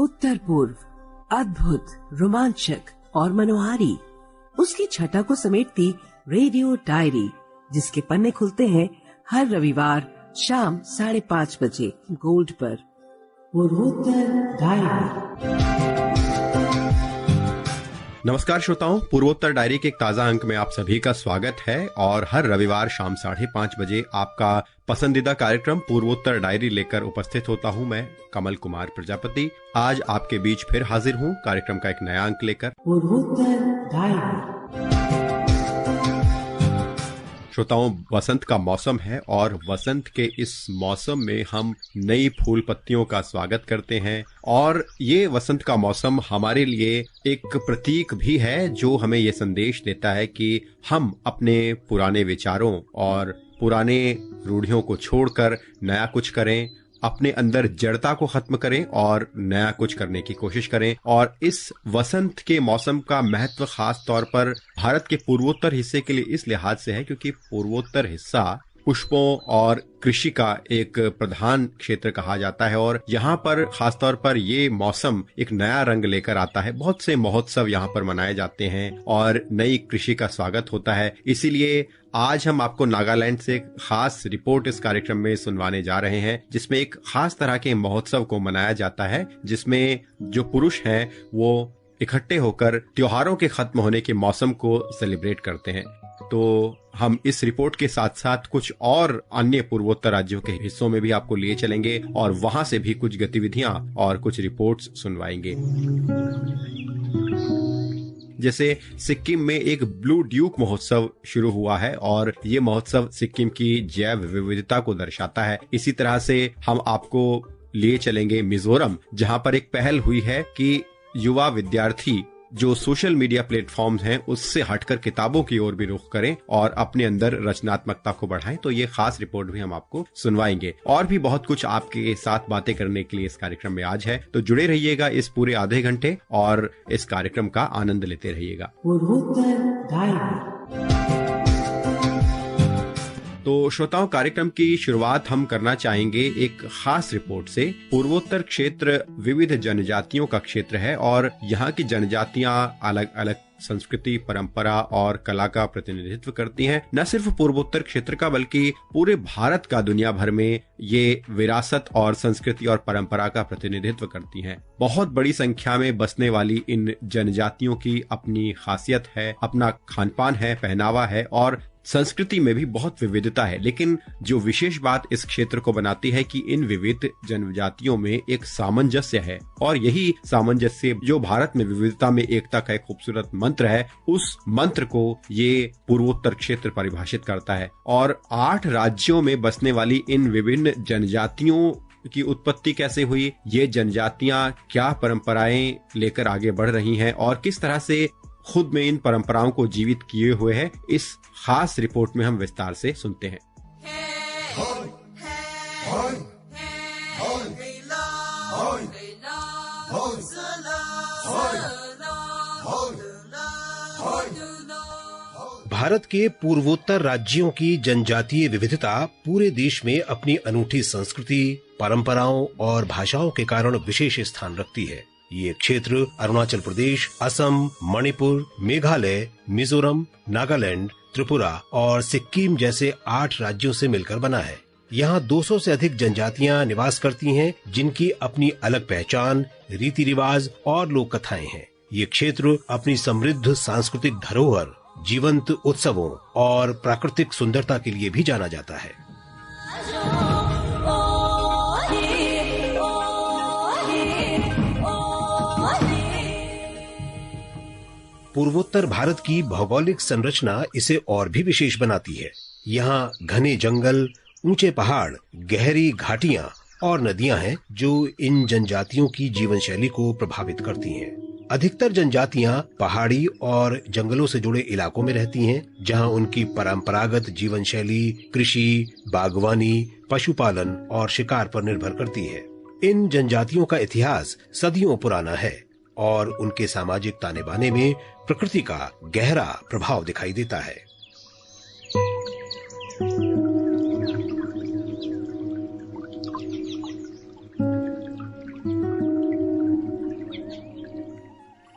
उत्तर पूर्व, अद्भुत, रोमांचक और मनोहारी, उसकी छटा को समेटती रेडियो डायरी, जिसके पन्ने खुलते हैं हर रविवार शाम 5:30 बजे गोल्ड पर। पूर्वोत्तर डायरी। नमस्कार श्रोताओं, पूर्वोत्तर डायरी के एक ताजा अंक में आप सभी का स्वागत है। और हर रविवार शाम 5:30 बजे आपका पसंदीदा कार्यक्रम पूर्वोत्तर डायरी लेकर उपस्थित होता हूं मैं, कमल कुमार प्रजापति। आज आपके बीच फिर हाजिर हूं कार्यक्रम का एक नया अंक लेकर। पूर्वोत्तर डायरी। श्रोताओं, वसंत का मौसम है और वसंत के इस मौसम में हम नई फूल पत्तियों का स्वागत करते हैं। और ये वसंत का मौसम हमारे लिए एक प्रतीक भी है जो हमें ये संदेश देता है कि हम अपने पुराने विचारों और पुराने रूढ़ियों को छोड़कर नया कुछ करें, अपने अंदर जड़ता को खत्म करें और नया कुछ करने की कोशिश करें। और इस वसंत के मौसम का महत्व खास तौर पर भारत के पूर्वोत्तर हिस्से के लिए इस लिहाज से है क्योंकि पूर्वोत्तर हिस्सा पुष्पों और कृषि का एक प्रधान क्षेत्र कहा जाता है और यहाँ पर खासतौर पर ये मौसम एक नया रंग लेकर आता है। बहुत से महोत्सव यहाँ पर मनाए जाते हैं और नई कृषि का स्वागत होता है। इसीलिए आज हम आपको नागालैंड से एक खास रिपोर्ट इस कार्यक्रम में सुनवाने जा रहे हैं, जिसमें एक खास तरह के महोत्सव को मनाया जाता है, जिसमें जो पुरुष हैं वो इकट्ठे होकर त्योहारों के खत्म होने के मौसम को सेलिब्रेट करते हैं। तो हम इस रिपोर्ट के साथ साथ कुछ और अन्य पूर्वोत्तर राज्यों के हिस्सों में भी आपको लिए चलेंगे और वहां से भी कुछ गतिविधियां और कुछ रिपोर्ट्स सुनवाएंगे। जैसे सिक्किम में एक ब्लू ड्यूक महोत्सव शुरू हुआ है और ये महोत्सव सिक्किम की जैव विविधता को दर्शाता है। इसी तरह से हम आपको लिए चलेंगे मिजोरम, जहां पर एक पहल हुई है कि युवा विद्यार्थी जो सोशल मीडिया प्लेटफॉर्म्स हैं उससे हटकर किताबों की ओर भी रुख करें और अपने अंदर रचनात्मकता को बढ़ाएं। तो ये खास रिपोर्ट भी हम आपको सुनवाएंगे। और भी बहुत कुछ आपके साथ बातें करने के लिए इस कार्यक्रम में आज है, तो जुड़े रहिएगा इस पूरे आधे घंटे और इस कार्यक्रम का आनंद लेते रहिएगा। तो श्रोताओं, कार्यक्रम की शुरुआत हम करना चाहेंगे एक खास रिपोर्ट से। पूर्वोत्तर क्षेत्र विविध जनजातियों का क्षेत्र है और यहाँ की जनजातियां अलग अलग संस्कृति, परंपरा और कला का प्रतिनिधित्व करती हैं। न सिर्फ पूर्वोत्तर क्षेत्र का बल्कि पूरे भारत का दुनिया भर में ये विरासत और संस्कृति और परंपरा का प्रतिनिधित्व करती हैं। बहुत बड़ी संख्या में बसने वाली इन जनजातियों की अपनी खासियत है, अपना खानपान है, पहनावा है और संस्कृति में भी बहुत विविधता है। लेकिन जो विशेष बात इस क्षेत्र को बनाती है कि इन विविध जनजातियों में एक सामंजस्य है और यही सामंजस्य जो भारत में विविधता में एकता का एक खूबसूरत मंत्र है, उस मंत्र को ये पूर्वोत्तर क्षेत्र परिभाषित करता है। और 8 राज्यों में बसने वाली इन विभिन्न जनजातियों की उत्पत्ति कैसे हुई, ये जनजातियां क्या परंपराएं लेकर आगे बढ़ रही हैं और किस तरह से खुद में इन परंपराओं को जीवित किए हुए हैं, इस खास रिपोर्ट में हम विस्तार से सुनते हैं। भारत के पूर्वोत्तर राज्यों की जनजातीय विविधता पूरे देश में अपनी अनूठी संस्कृति, परंपराओं और भाषाओं के कारण विशेष स्थान रखती है। ये क्षेत्र अरुणाचल प्रदेश, असम, मणिपुर, मेघालय, मिजोरम, नागालैंड, त्रिपुरा और सिक्किम जैसे 8 राज्यों से मिलकर बना है। यहाँ 200 से अधिक जनजातियाँ निवास करती हैं, जिनकी अपनी अलग पहचान, रीति रिवाज और लोक कथाएं हैं। ये क्षेत्र अपनी समृद्ध सांस्कृतिक धरोहर, जीवंत उत्सवों और प्राकृतिक सुंदरता के लिए भी जाना जाता है। पूर्वोत्तर भारत की भौगोलिक संरचना इसे और भी विशेष बनाती है। यहाँ घने जंगल, ऊंचे पहाड़, गहरी घाटियां और नदियां हैं जो इन जनजातियों की जीवन शैली को प्रभावित करती हैं। अधिकतर जनजातियां पहाड़ी और जंगलों से जुड़े इलाकों में रहती हैं, जहां उनकी परंपरागत जीवन शैली कृषि, बागवानी, पशुपालन और शिकार पर निर्भर करती है। इन जनजातियों का इतिहास सदियों पुराना है और उनके सामाजिक ताने बाने में प्रकृति का गहरा प्रभाव दिखाई देता है।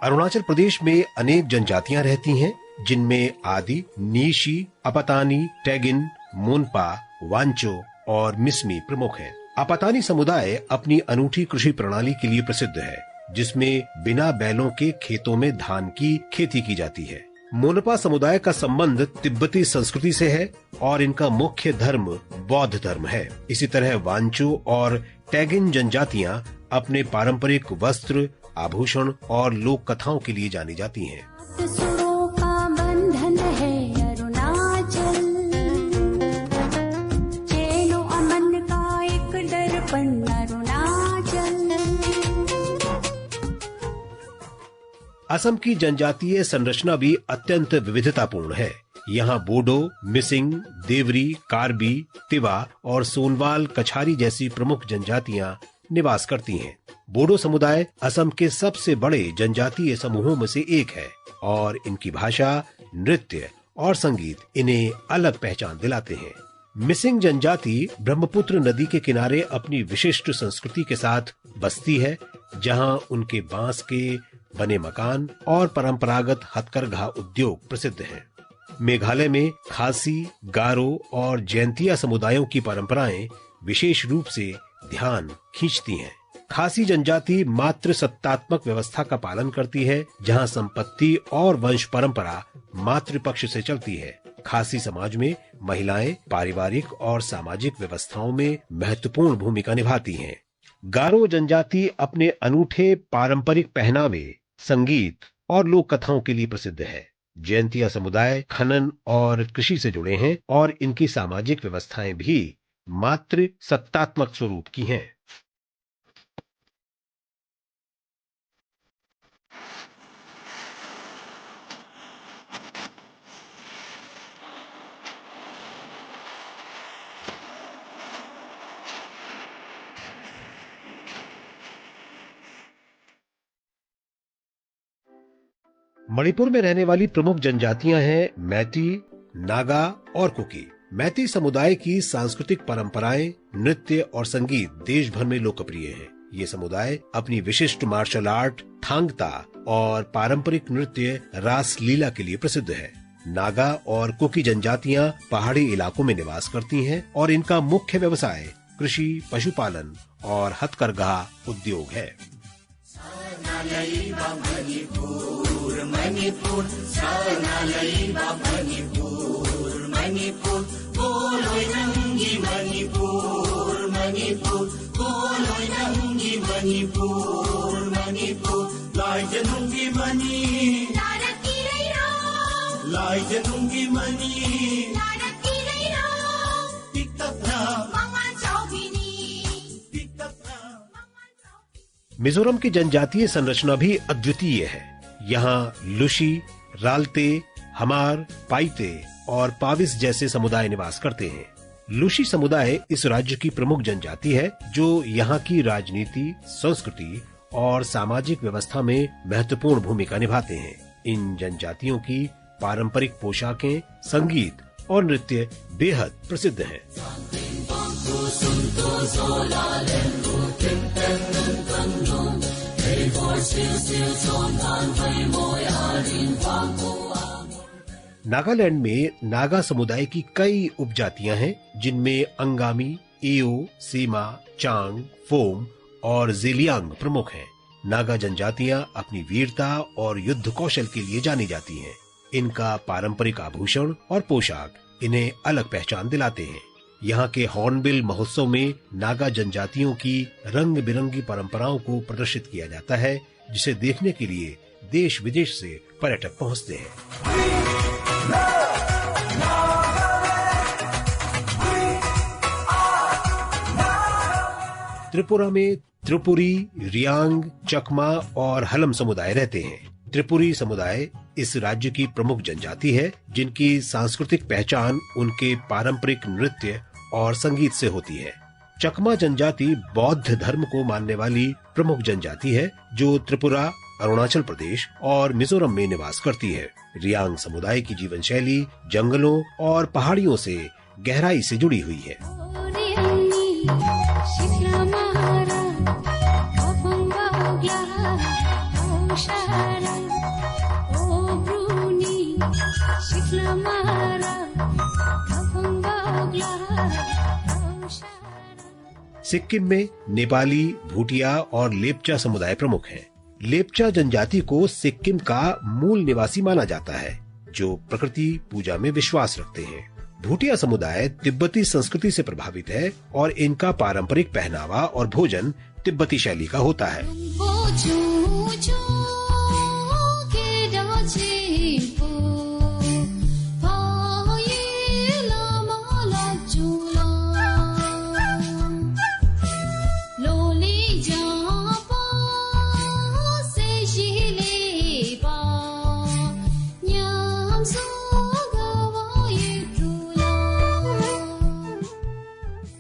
अरुणाचल प्रदेश में अनेक जनजातियां रहती हैं, जिनमें आदि, नीशी, अपतानी, टैगिन, मोनपा, वांचो और मिसमी प्रमुख हैं। अपतानी समुदाय अपनी अनूठी कृषि प्रणाली के लिए प्रसिद्ध है, जिसमें बिना बैलों के खेतों में धान की खेती की जाती है। मोनपा समुदाय का संबंध तिब्बती संस्कृति से है और इनका मुख्य धर्म बौद्ध धर्म है। इसी तरह वांचो और टैगिन जनजातियां अपने पारंपरिक वस्त्र, आभूषण और लोक कथाओं के लिए जानी जाती हैं। असम की जनजातीय संरचना भी अत्यंत विविधतापूर्ण है। यहाँ बोडो, मिसिंग, देवरी, कार्बी, तिवा और सोनवाल कछारी जैसी प्रमुख जनजातियां निवास करती हैं। बोडो समुदाय असम के सबसे बड़े जनजातीय समूहों में से एक है और इनकी भाषा, नृत्य और संगीत इन्हें अलग पहचान दिलाते हैं। मिसिंग जनजाति ब्रह्मपुत्र नदी के किनारे अपनी विशिष्ट संस्कृति के साथ बसती है, जहां उनके बांस के बने मकान और परंपरागत हथकरघा उद्योग प्रसिद्ध हैं। मेघालय में खासी, गारो और जैंतिया समुदायों की परंपराएं विशेष रूप से ध्यान खींचती हैं। खासी जनजाति मातृ सत्तात्मक व्यवस्था का पालन करती है, जहां संपत्ति और वंश परंपरा मातृपक्ष से चलती है। खासी समाज में महिलाएं पारिवारिक और सामाजिक व्यवस्थाओं में महत्वपूर्ण भूमिका निभाती हैं। गारो जनजाति अपने अनूठे पारंपरिक पहनावे, संगीत और लोक कथाओं के लिए प्रसिद्ध है। जैंतिया समुदाय खनन और कृषि से जुड़े हैं और इनकी सामाजिक व्यवस्थाएं भी मातृ सत्तात्मक स्वरूप की हैं। मणिपुर में रहने वाली प्रमुख जनजातियां हैं मैती, नागा और कुकी। मैती समुदाय की सांस्कृतिक परंपराएं, नृत्य और संगीत देश भर में लोकप्रिय है। ये समुदाय अपनी विशिष्ट मार्शल आर्ट, थांगता और पारंपरिक नृत्य रास लीला के लिए प्रसिद्ध है। नागा और कुकी जनजातियां पहाड़ी इलाकों में निवास करती हैं और इनका मुख्य व्यवसाय कृषि, पशुपालन और हथकरघा उद्योग है। मणिपुर मणिपुर बोलोय नंगी मणिपुर मणिपुर बोलोय नंगी मणिपुर मणिपुर लाय जनूंगी मणि लाडकी रैरा लाय जनूंगी मणि लाडकी रैरा टिकटना मंगा चौबिनी टिकटना। मिजोरम की जनजातीय संरचना भी अद्वितीय है। यहाँ लुशी, रालते, हमार, पाइते और पाविस जैसे समुदाय निवास करते हैं। लुशी समुदाय इस राज्य की प्रमुख जनजाति है, जो यहाँ की राजनीति, संस्कृति और सामाजिक व्यवस्था में महत्वपूर्ण भूमिका निभाते हैं। इन जनजातियों की पारंपरिक पोशाकें, संगीत और नृत्य बेहद प्रसिद्ध हैं। नागालैंड में नागा समुदाय की कई उपजातियां हैं, जिनमें अंगामी, एओ, सीमा, चांग, फोम और जेलियांग प्रमुख हैं। नागा जनजातियां अपनी वीरता और युद्ध कौशल के लिए जानी जाती हैं। इनका पारंपरिक आभूषण और पोशाक इन्हें अलग पहचान दिलाते हैं। यहाँ के हॉर्नबिल महोत्सव में नागा जनजातियों की रंग बिरंगी परंपराओं को प्रदर्शित किया जाता है, जिसे देखने के लिए देश विदेश से पर्यटक पहुँचते हैं। त्रिपुरा में त्रिपुरी, रियांग, चकमा और हलम समुदाय रहते हैं। त्रिपुरी समुदाय इस राज्य की प्रमुख जनजाति है, जिनकी सांस्कृतिक पहचान उनके पारंपरिक नृत्य और संगीत से होती है। चकमा जनजाति बौद्ध धर्म को मानने वाली प्रमुख जनजाति है, जो त्रिपुरा, अरुणाचल प्रदेश और मिजोरम में निवास करती है। रियांग समुदाय की जीवन शैली जंगलों और पहाड़ियों से गहराई से जुड़ी हुई है। Shara सिक्किम में नेपाली, भूटिया और लेप्चा समुदाय प्रमुख हैं। लेप्चा जनजाति को सिक्किम का मूल निवासी माना जाता है, जो प्रकृति पूजा में विश्वास रखते हैं। भूटिया समुदाय तिब्बती संस्कृति से प्रभावित है और इनका पारंपरिक पहनावा और भोजन तिब्बती शैली का होता है।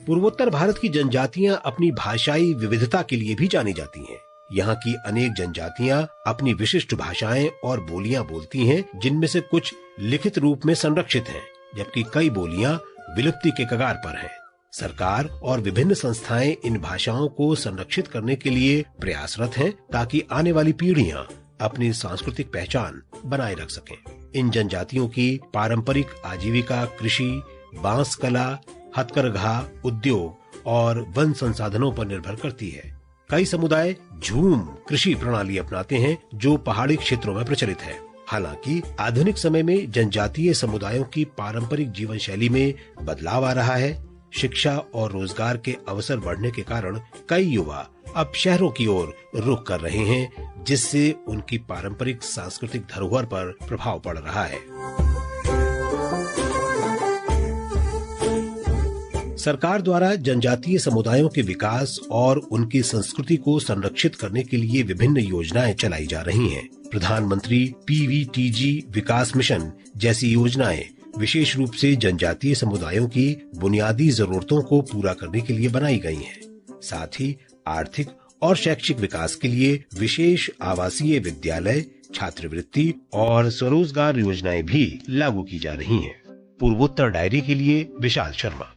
पूर्वोत्तर भारत की जनजातियां अपनी भाषाई विविधता के लिए भी जानी जाती हैं। यहाँ की अनेक जनजातियां अपनी विशिष्ट भाषाएं और बोलियां बोलती हैं, जिनमें से कुछ लिखित रूप में संरक्षित हैं, जबकि कई बोलियां विलुप्ति के कगार पर हैं। सरकार और विभिन्न संस्थाएं इन भाषाओं को संरक्षित करने के लिए प्रयासरत हैं, ताकि आने वाली पीढ़ियां अपनी सांस्कृतिक पहचान बनाए रख सकें। इन जनजातियों की पारंपरिक आजीविका कृषि, बांस कला, हथकरघा, उद्योग और वन संसाधनों पर निर्भर करती है। कई समुदाय झूम कृषि प्रणाली अपनाते हैं, जो पहाड़ी क्षेत्रों में प्रचलित है। हालांकि आधुनिक समय में जनजातीय समुदायों की पारंपरिक जीवन शैली में बदलाव आ रहा है। शिक्षा और रोजगार के अवसर बढ़ने के कारण कई युवा अब शहरों की ओर रुख कर रहे हैं, जिससे उनकी पारंपरिक सांस्कृतिक धरोहर पर प्रभाव पड़ रहा है। सरकार द्वारा जनजातीय समुदायों के विकास और उनकी संस्कृति को संरक्षित करने के लिए विभिन्न योजनाएं चलाई जा रही हैं। प्रधानमंत्री PVTG विकास मिशन जैसी योजनाएं विशेष रूप से जनजातीय समुदायों की बुनियादी जरूरतों को पूरा करने के लिए बनाई गई हैं। साथ ही आर्थिक और शैक्षिक विकास के लिए विशेष आवासीय विद्यालय, छात्रवृत्ति और स्वरोजगार योजनाएं भी लागू की जा रही हैं। पूर्वोत्तर डायरी के लिए विशाल शर्मा।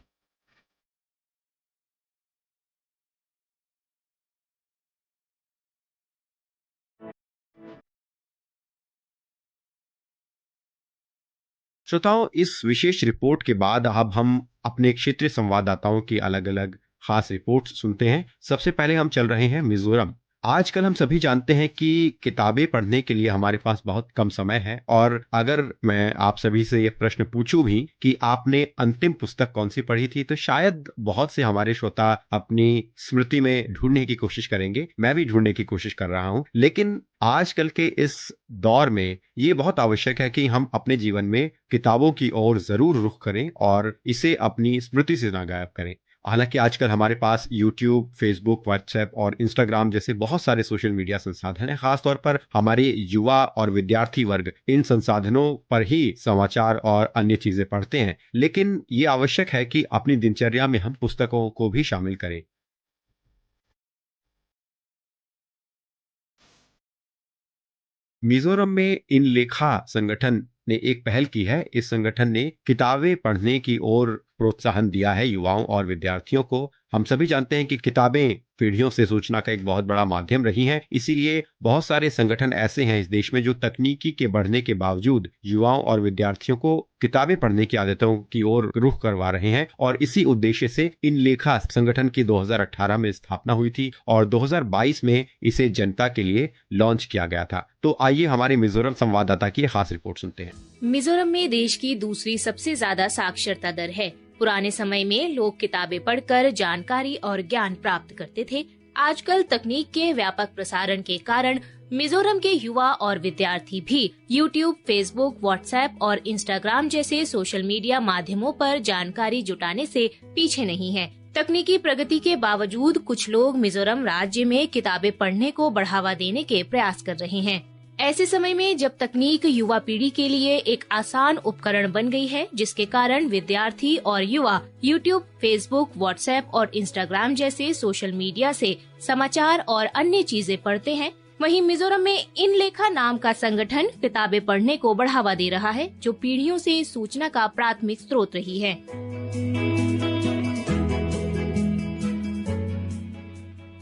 श्रोताओं, इस विशेष रिपोर्ट के बाद अब हम अपने क्षेत्रीय संवाददाताओं की अलग अलग खास रिपोर्ट सुनते हैं। सबसे पहले हम चल रहे हैं मिजोरम। आजकल हम सभी जानते हैं कि किताबें पढ़ने के लिए हमारे पास बहुत कम समय है, और अगर मैं आप सभी से ये प्रश्न पूछूं भी कि आपने अंतिम पुस्तक कौन सी पढ़ी थी, तो शायद बहुत से हमारे श्रोता अपनी स्मृति में ढूंढने की कोशिश करेंगे। मैं भी ढूंढने की कोशिश कर रहा हूं, लेकिन आजकल के इस दौर में ये बहुत आवश्यक है कि हम अपने जीवन में किताबों की ओर जरूर रुख करें और इसे अपनी स्मृति से ना गायब करें। हालांकि आजकल हमारे पास YouTube, Facebook, WhatsApp और Instagram जैसे बहुत सारे सोशल मीडिया संसाधन हैं। खासतौर पर हमारे युवा और विद्यार्थी वर्ग इन संसाधनों पर ही समाचार और अन्य चीजें पढ़ते हैं, लेकिन ये आवश्यक है कि अपनी दिनचर्या में हम पुस्तकों को भी शामिल करें। मिजोरम में इन लेखा संगठन ने एक पहल की है। इस संगठन ने किताबें पढ़ने की ओर प्रोत्साहन दिया है युवाओं और विद्यार्थियों को। हम सभी जानते हैं कि किताबें पीढ़ियों से सूचना का एक बहुत बड़ा माध्यम रही हैं, इसीलिए बहुत सारे संगठन ऐसे हैं इस देश में जो तकनीकी के बढ़ने के बावजूद युवाओं और विद्यार्थियों को किताबें पढ़ने की आदतों की ओर रुख करवा रहे हैं। और इसी उद्देश्य से इन लेखा संगठन की 2018 में स्थापना हुई थी और 2022 में इसे जनता के लिए लॉन्च किया गया था। तो आइए हमारे मिजोरम संवाददाता की खास रिपोर्ट सुनते हैं। मिजोरम में देश की दूसरी सबसे ज्यादा साक्षरता दर है। पुराने समय में लोग किताबें पढ़कर जानकारी और ज्ञान प्राप्त करते थे। आजकल तकनीक के व्यापक प्रसारण के कारण मिजोरम के युवा और विद्यार्थी भी YouTube, Facebook, WhatsApp और Instagram जैसे सोशल मीडिया माध्यमों पर जानकारी जुटाने से पीछे नहीं हैं। तकनीकी प्रगति के बावजूद कुछ लोग मिजोरम राज्य में किताबें पढ़ने को बढ़ावा देने के प्रयास कर रहे हैं। ऐसे समय में जब तकनीक युवा पीढ़ी के लिए एक आसान उपकरण बन गई है, जिसके कारण विद्यार्थी और युवा YouTube, Facebook, WhatsApp और Instagram जैसे सोशल मीडिया से समाचार और अन्य चीजें पढ़ते हैं, वहीं मिजोरम में इन लेखा नाम का संगठन किताबें पढ़ने को बढ़ावा दे रहा है, जो पीढ़ियों से सूचना का प्राथमिक स्रोत रही है।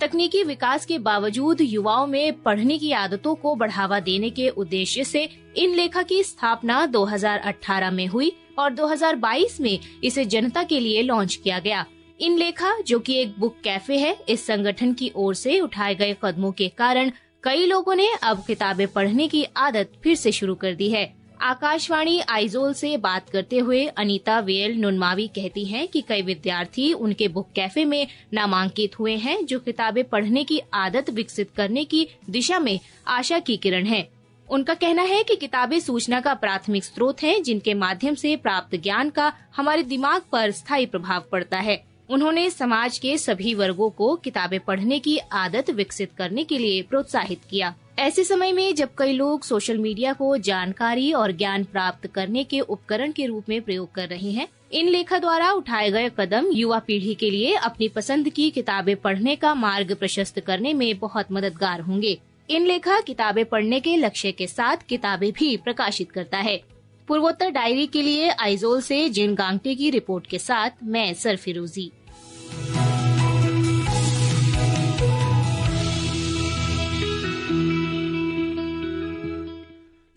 तकनीकी विकास के बावजूद युवाओं में पढ़ने की आदतों को बढ़ावा देने के उद्देश्य से इन लेखा की स्थापना 2018 में हुई और 2022 में इसे जनता के लिए लॉन्च किया गया। इन लेखा, जो कि एक बुक कैफे है, इस संगठन की ओर से उठाए गए कदमों के कारण कई लोगों ने अब किताबें पढ़ने की आदत फिर से शुरू कर दी है। आकाशवाणी आइजोल से बात करते हुए अनीता वेल नुनमावी कहती हैं कि कई विद्यार्थी उनके बुक कैफे में नामांकित हुए हैं, जो किताबें पढ़ने की आदत विकसित करने की दिशा में आशा की किरण है। उनका कहना है कि किताबें सूचना का प्राथमिक स्रोत हैं, जिनके माध्यम से प्राप्त ज्ञान का हमारे दिमाग पर स्थायी प्रभाव पड़ता है। उन्होंने समाज के सभी वर्गों को किताबें पढ़ने की आदत विकसित करने के लिए प्रोत्साहित किया। ऐसे समय में जब कई लोग सोशल मीडिया को जानकारी और ज्ञान प्राप्त करने के उपकरण के रूप में प्रयोग कर रहे हैं, इन लेखा द्वारा उठाए गए कदम युवा पीढ़ी के लिए अपनी पसंद की किताबें पढ़ने का मार्ग प्रशस्त करने में बहुत मददगार होंगे। इन लेखा किताबें पढ़ने के लक्ष्य के साथ किताबें भी प्रकाशित करता है। पूर्वोत्तर डायरी के लिए आइजोल से जिन गांगटे की रिपोर्ट के साथ मैं सरफिरोजी।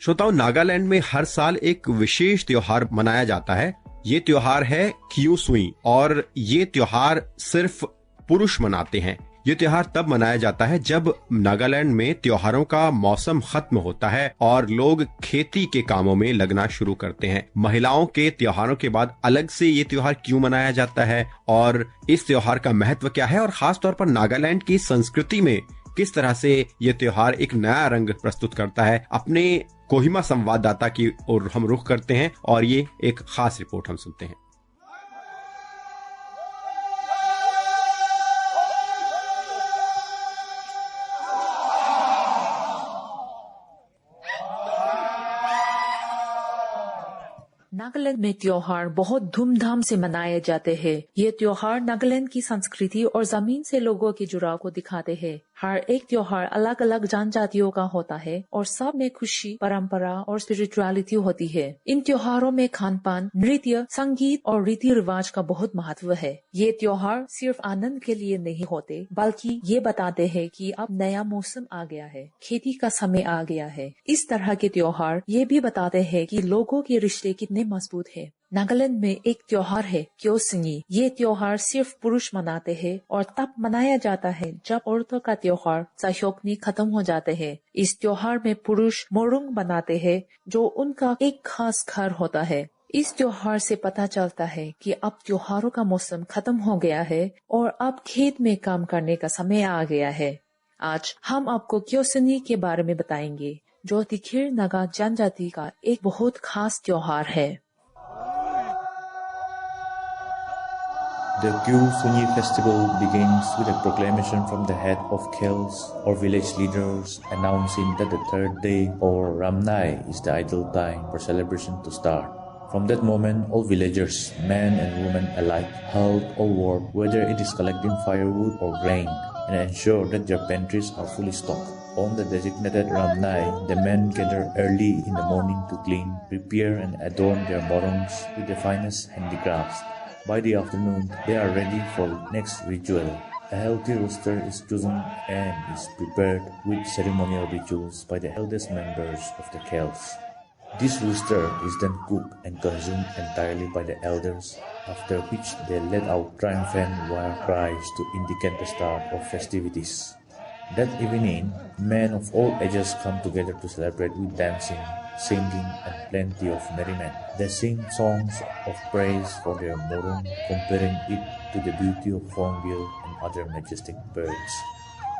श्रोताओं, नागालैंड में हर साल एक विशेष त्योहार मनाया जाता है। ये त्योहार है क्यूसुई और ये त्योहार सिर्फ पुरुष मनाते हैं। ये त्योहार तब मनाया जाता है जब नागालैंड में त्योहारों का मौसम खत्म होता है और लोग खेती के कामों में लगना शुरू करते हैं। महिलाओं के त्योहारों के बाद अलग से ये त्योहार क्यों मनाया जाता है और इस त्योहार का महत्व क्या है और खास तौर पर नागालैंड की संस्कृति में किस तरह से ये त्योहार एक नया रंग प्रस्तुत करता है, अपने कोहिमा संवाददाता की ओर हम रुख करते हैं और ये एक खास रिपोर्ट हम सुनते हैं। नागालैंड में त्योहार बहुत धूमधाम से मनाए जाते हैं। ये त्योहार नागालैंड की संस्कृति और जमीन से लोगों के जुड़ाव को दिखाते हैं। हर एक त्योहार अलग अलग जनजातियों का होता है और सब में खुशी, परंपरा और स्पिरिचुअलिटी होती है। इन त्योहारों में खान पान, नृत्य, संगीत और रीति रिवाज का बहुत महत्व है। ये त्योहार सिर्फ आनंद के लिए नहीं होते, बल्कि ये बताते हैं कि अब नया मौसम आ गया है, खेती का समय आ गया है। इस तरह के त्योहार ये भी बताते हैं कि लोगों के रिश्ते कितने मजबूत है। नागालैंड में एक त्योहार है क्योसिंगी। ये त्योहार सिर्फ पुरुष मनाते हैं और तब मनाया जाता है जब औरतों का त्योहार सायोकनी खत्म हो जाते हैं। इस त्योहार में पुरुष मोरुंग बनाते हैं, जो उनका एक खास घर होता है। इस त्योहार से पता चलता है कि अब त्योहारों का मौसम खत्म हो गया है और अब खेत में काम करने का समय आ गया है। आज हम आपको क्योसिंगी के बारे में बताएंगे, जो तिखिर नागा जनजाति का एक बहुत खास त्योहार है। The Kyusunyi festival begins with a proclamation from the head of Khels or village leaders announcing that the third day or Ramnai is the ideal time for celebration to start. From that moment, all villagers, men and women alike, help or work, whether it is collecting firewood or grain, and ensure that their pantries are fully stocked. On the designated Ramnai, the men gather early in the morning to clean, prepare and adorn their morungs with the finest handicrafts. By the afternoon, they are ready for the next ritual. A healthy rooster is chosen and is prepared with ceremonial rituals by the eldest members of the Khels. This rooster is then cooked and consumed entirely by the elders, after which they let out triumphant wild cries to indicate the start of festivities. That evening, men of all ages come together to celebrate with dancing, singing and plenty of merriment. They sing songs of praise for their morung, comparing it to the beauty of hornbill and other majestic birds.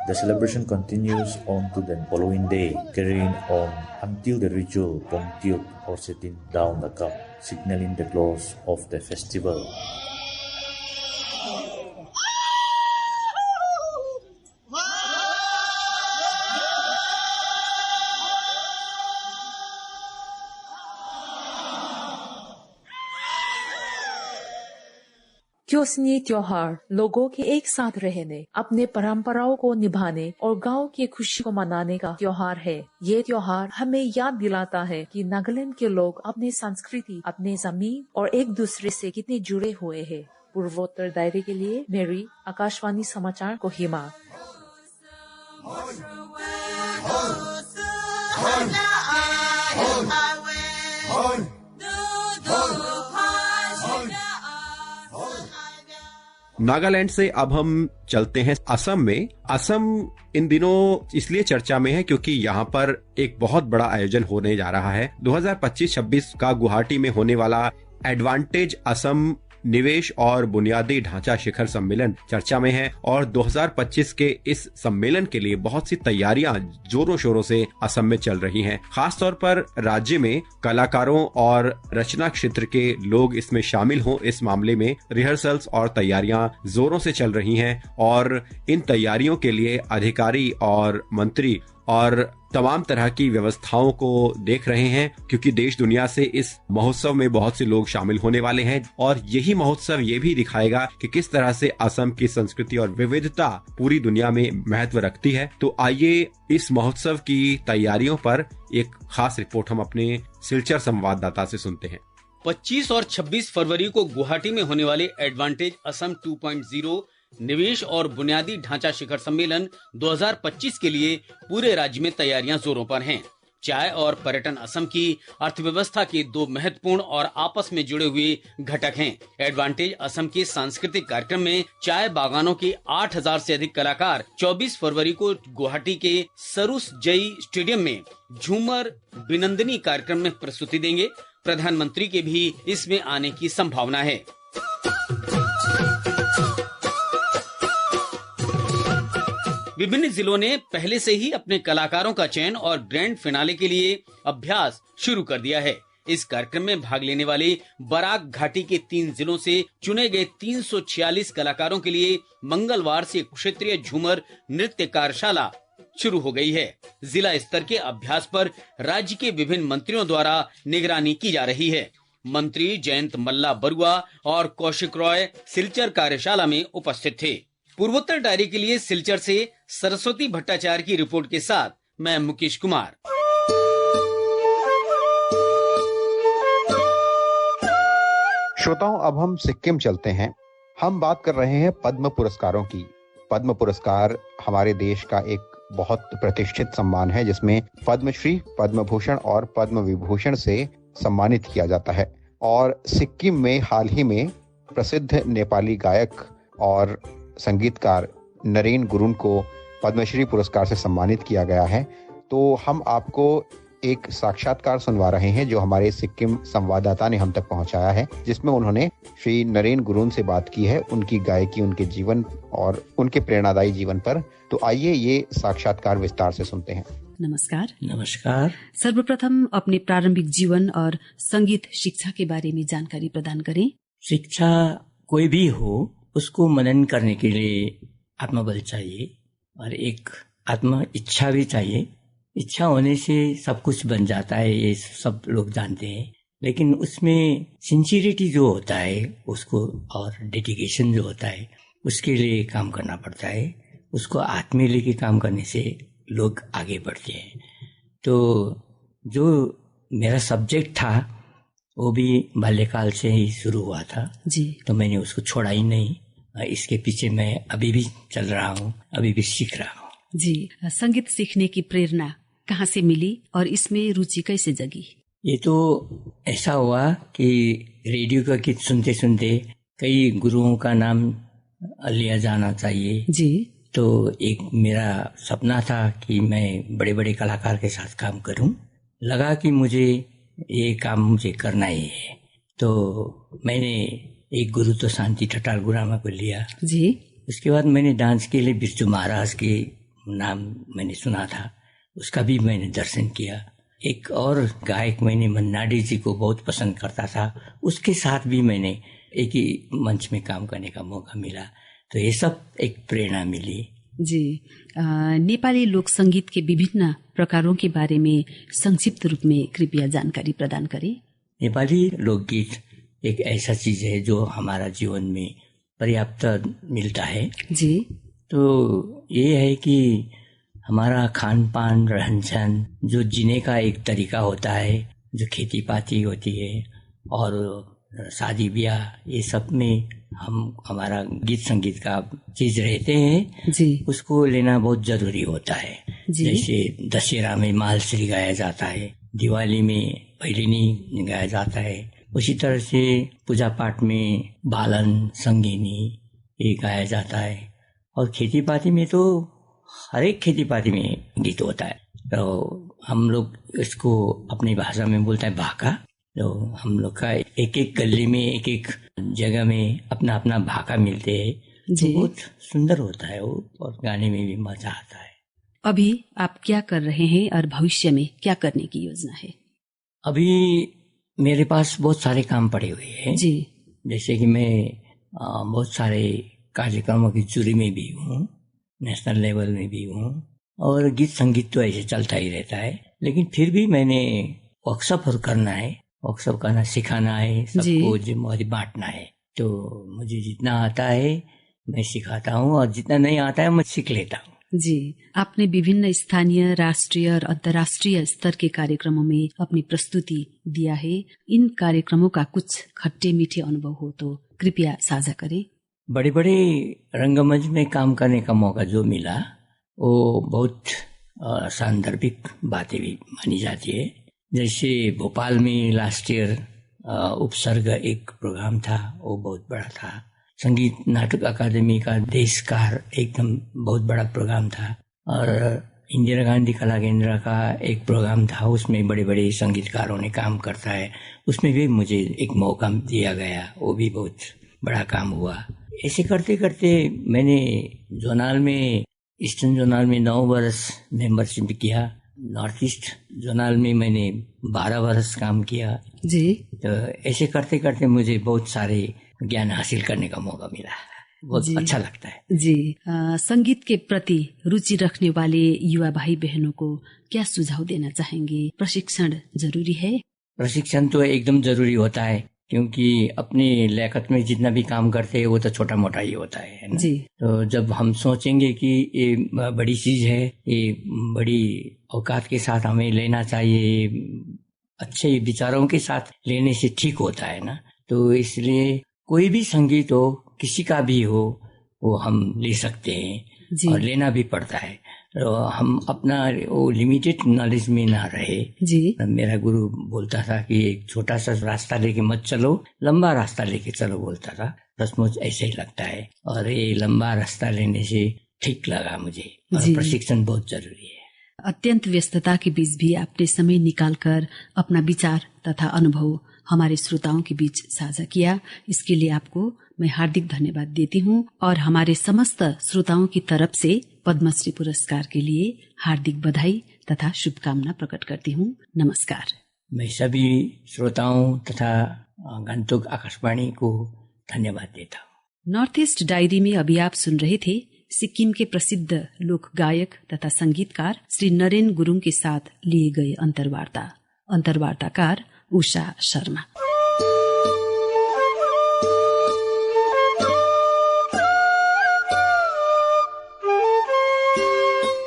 The celebration continues on to the following day, carrying on until the ritual pongtiuk or setting down the cup, signaling the close of the festival. क्योसिंगी त्योहार लोगों के एक साथ रहने, अपने परंपराओं को निभाने और गांव की खुशी को मनाने का त्योहार है। ये त्योहार हमें याद दिलाता है कि नागालैंड के लोग अपनी संस्कृति, अपने जमीन और एक दूसरे से कितने जुड़े हुए हैं। पूर्वोत्तर दायरे के लिए मेरी आकाशवाणी समाचार कोहिमा। नागालैंड से अब हम चलते हैं असम में। असम इन दिनों इसलिए चर्चा में है क्योंकि यहाँ पर एक बहुत बड़ा आयोजन होने जा रहा है। 2025-26 का गुवाहाटी में होने वाला एडवांटेज असम निवेश और बुनियादी ढांचा शिखर सम्मेलन चर्चा में है और 2025 के इस सम्मेलन के लिए बहुत सी तैयारियां जोरों शोरों से असम में चल रही हैं। खास तौर पर राज्य में कलाकारों और रचना क्षेत्र के लोग इसमें शामिल हों, इस मामले में रिहर्सल्स और तैयारियां जोरों से चल रही हैं और इन तैयारियों के लिए अधिकारी और मंत्री और तमाम तरह की व्यवस्थाओं को देख रहे हैं क्योंकि देश दुनिया से इस महोत्सव में बहुत से लोग शामिल होने वाले हैं और यही महोत्सव ये भी दिखाएगा कि किस तरह से असम की संस्कृति और विविधता पूरी दुनिया में महत्व रखती है। तो आइए इस महोत्सव की तैयारियों पर एक खास रिपोर्ट हम अपने सिलचर संवाददाता से सुनते हैं। 25 और 26 फरवरी को गुवाहाटी में होने वाले एडवांटेज असम 2.0 निवेश और बुनियादी ढांचा शिखर सम्मेलन 2025 के लिए पूरे राज्य में तैयारियां जोरों पर हैं। चाय और पर्यटन असम की अर्थव्यवस्था के दो महत्वपूर्ण और आपस में जुड़े हुए घटक हैं। एडवांटेज असम के सांस्कृतिक कार्यक्रम में चाय बागानों के 8000 से अधिक कलाकार 24 फरवरी को गुवाहाटी के सरुस जई स्टेडियम में झूमर बिनंदनी कार्यक्रम में प्रस्तुति देंगे। प्रधानमंत्री के भी इसमें आने की संभावना है। विभिन्न जिलों ने पहले से ही अपने कलाकारों का चयन और ग्रैंड फिनाले के लिए अभ्यास शुरू कर दिया है। इस कार्यक्रम में भाग लेने वाले बराक घाटी के 3 जिलों से चुने गए 346 कलाकारों के लिए मंगलवार से क्षेत्रीय झूमर नृत्य कार्यशाला शुरू हो गई है। जिला स्तर के अभ्यास पर राज्य के विभिन्न मंत्रियों द्वारा निगरानी की जा रही है। मंत्री जयंत मल्ला बरुआ और कौशिक रॉय सिलचर कार्यशाला में उपस्थित थे। पूर्वोत्तर डायरी के लिए सिलचर से सरस्वती भट्टाचार्य की रिपोर्ट के साथ मैं मुकेश कुमार। श्रोताओं, अब हम सिक्किम चलते हैं। हम बात कर रहे हैं पद्म पुरस्कारों की। पद्म पुरस्कार हमारे देश का एक बहुत प्रतिष्ठित सम्मान है जिसमें पद्मश्री, पद्म भूषण और पद्म विभूषण से सम्मानित किया जाता है। और सिक्किम में हाल ही में प्रसिद्ध नेपाली गायक और संगीतकार नरेन गुरुङ को पद्मश्री पुरस्कार से सम्मानित किया गया है। तो हम आपको एक साक्षात्कार सुनवा रहे हैं जो हमारे सिक्किम संवाददाता ने हम तक पहुंचाया है, जिसमें उन्होंने श्री नरेन गुरुङ से बात की है उनकी गायकी, उनके जीवन और उनके प्रेरणादायी जीवन पर। तो आइए ये साक्षात्कार विस्तार से सुनते हैं। नमस्कार। नमस्कार। सर्वप्रथम अपने प्रारंभिक जीवन और संगीत शिक्षा के बारे में जानकारी प्रदान करें। शिक्षा कोई भी हो उसको मनन करने के लिए आत्मबल चाहिए और एक आत्म इच्छा भी चाहिए। इच्छा होने से सब कुछ बन जाता है, ये सब लोग जानते हैं, लेकिन उसमें सिंसियरिटी जो होता है उसको और डेडिकेशन जो होता है उसके लिए काम करना पड़ता है। उसको हाथ में लेके काम करने से लोग आगे बढ़ते हैं। तो जो मेरा सब्जेक्ट था वो भी बाल्यकाल से ही शुरू हुआ था जी, तो मैंने उसको छोड़ा ही नहीं। इसके पीछे मैं अभी भी चल रहा हूँ, अभी भी सीख रहा हूँ। जी, संगीत सीखने की प्रेरणा कहाँ से मिली और इसमें रुचि कैसे जगी? ये तो ऐसा हुआ कि रेडियो का गीत सुनते सुनते कई गुरुओं का नाम लिया जाना चाहिए जी। तो एक मेरा सपना था कि मैं बड़े बड़े कलाकार के साथ काम करूं। लगा कि मुझे ये काम मुझे करना ही है। तो मैंने एक गुरु तो शांति ठटाल गुरामा को लिया जी। उसके बाद मैंने डांस के लिए बिरजू महाराज के नाम मैंने सुना था, उसका भी मैंने दर्शन किया। एक और गायक मैंने मन्नाडी जी को बहुत पसंद करता था, उसके साथ भी मैंने एक ही मंच में काम करने का मौका मिला। तो ये सब एक प्रेरणा मिली जी। नेपाली लोक संगीत के विभिन्न प्रकारों के बारे में संक्षिप्त रूप में कृपया जानकारी प्रदान करें। नेपाली लोकगीत एक ऐसा चीज है जो हमारा जीवन में पर्याप्त मिलता है जी। तो ये है कि हमारा खान पान, रहन सहन, जो जीने का एक तरीका होता है, जो खेती पाती होती है और शादी ब्याह, ये सब में हम हमारा गीत संगीत का चीज रहते हैं जी। उसको लेना बहुत जरूरी होता है जी। जैसे दशहरा में मालश्री गाया जाता है, दिवाली में भैलिनी गाया जाता है, उसी तरह से पूजा पाठ में बालन, संगीनी, ये गाया जाता है। और खेती बाड़ी में तो हर एक खेती बाड़ी में गीत होता है। तो हम लोग इसको अपनी भाषा में बोलते हैं भाका। तो हम लोग का एक एक गली में एक एक जगह में अपना अपना भाका मिलते हैं। तो बहुत सुंदर होता है वो, और गाने में भी मजा आता है। अभी आप क्या कर रहे हैं और भविष्य में क्या करने की योजना है? अभी मेरे पास बहुत सारे काम पड़े हुए हैं जी। जैसे कि मैं बहुत सारे कार्यक्रमों की जूरी में भी हूँ, नेशनल लेवल में भी हूँ, और गीत संगीत तो ऐसे चलता ही रहता है। लेकिन फिर भी मैंने वर्कशॉप करना है, वर्कशॉप करना सिखाना है, सबको जिम्मेदारी बांटना है। तो मुझे जितना आता है मैं सिखाता हूँ, और जितना नहीं आता है मैं सीख लेता हूँ। जी, आपने विभिन्न स्थानीय, राष्ट्रीय और अंतर्राष्ट्रीय स्तर के कार्यक्रमों में अपनी प्रस्तुति दिया है। इन कार्यक्रमों का कुछ खट्टे मीठे अनुभव हो तो कृपया साझा करें। बड़े बड़े रंगमंच में काम करने का मौका जो मिला वो बहुत सांदर्भिक बातें भी मानी जाती है। जैसे भोपाल में लास्ट ईयर उपसर्ग एक प्रोग्राम था, वो बहुत बड़ा था। संगीत नाटक अकादमी का देशकार एकदम बहुत बड़ा प्रोग्राम था। और इंदिरा गांधी कला केंद्र का एक प्रोग्राम था, उसमें बड़े बड़े संगीतकारों ने काम करता है, उसमें भी मुझे एक मौका दिया गया, वो भी बहुत बड़ा काम हुआ। ऐसे करते करते मैंने जोनाल में, ईस्टर्न जोनाल में 9 वर्ष मेंबरशिप किया। नॉर्थ ईस्ट जोनाल में मैंने 12 वर्ष काम किया जी। तो ऐसे करते करते मुझे बहुत सारे ज्ञान हासिल करने का मौका मिला, बहुत अच्छा लगता है जी। संगीत के प्रति रुचि रखने वाले युवा भाई बहनों को क्या सुझाव देना चाहेंगे? प्रशिक्षण जरूरी है? प्रशिक्षण तो एकदम जरूरी होता है, क्योंकि अपनी लियाकत में जितना भी काम करते हैं वो तो छोटा मोटा ही होता है ना? जी। तो जब हम सोचेंगे कि ये बड़ी चीज है, ये बड़ी औकात के साथ हमें लेना चाहिए, अच्छे विचारों के साथ लेने से ठीक होता है ना। तो इसलिए कोई भी संगीत हो, किसी का भी हो, वो हम ले सकते हैं और लेना भी पड़ता है। तो हम अपना वो लिमिटेड नॉलेज में ना रहे जी। मेरा गुरु बोलता था कि एक छोटा सा रास्ता लेके मत चलो, लंबा रास्ता लेके चलो बोलता था। सचमुच ऐसे ही लगता है, और ये लंबा रास्ता लेने से ठीक लगा मुझे। और प्रशिक्षण बहुत जरूरी है। अत्यंत व्यस्तता के बीच भी आपने समय निकालकर अपना विचार तथा अनुभव हमारे श्रोताओं के बीच साझा किया, इसके लिए आपको मैं हार्दिक धन्यवाद देती हूँ और हमारे समस्त श्रोताओं की तरफ से पद्मश्री पुरस्कार के लिए हार्दिक बधाई तथा शुभकामना प्रकट करती हूँ। नमस्कार। मैं सभी श्रोताओं तथा गान्तोक आकाशवाणी को धन्यवाद देता हूँ। नॉर्थ ईस्ट डायरी में अभी आप सुन रहे थे सिक्किम के प्रसिद्ध लोक गायक तथा संगीतकार श्री नरेन गुरुङ के साथ लिए गए अंतर्वार्ताकार उषा शर्मा।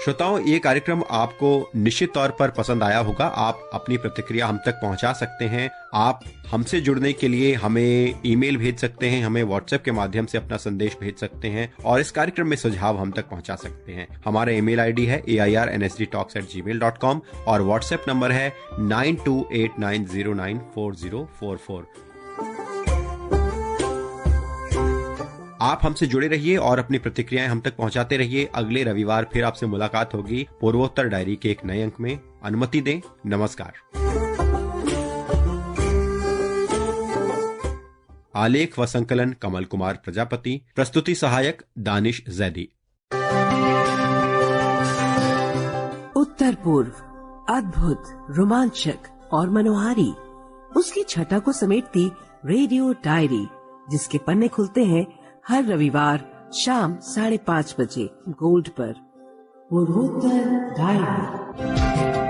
श्रोताओं, ये कार्यक्रम आपको निश्चित तौर पर पसंद आया होगा। आप अपनी प्रतिक्रिया हम तक पहुंचा सकते हैं। आप हमसे जुड़ने के लिए हमें ईमेल भेज सकते हैं, हमें व्हाट्सएप के माध्यम से अपना संदेश भेज सकते हैं और इस कार्यक्रम में सुझाव हम तक पहुंचा सकते हैं। हमारा ईमेल आईडी है airnsdtalks@gmail.com और व्हाट्सएप नंबर है 9289094044। आप हमसे जुड़े रहिए और अपनी प्रतिक्रियाएं हम तक पहुंचाते रहिए। अगले रविवार फिर आपसे मुलाकात होगी पूर्वोत्तर डायरी के एक नए अंक में। अनुमति दें। नमस्कार। आलेख व संकलन कमल कुमार प्रजापति, प्रस्तुति सहायक दानिश जैदी। उत्तर पूर्व अद्भुत, रोमांचक और मनोहारी, उसकी छटा को समेटती रेडियो डायरी, जिसके पन्ने खुलते हैं हर रविवार शाम 5:30 बजे गोल्ड पर। पूर्वोत्तर डायरी।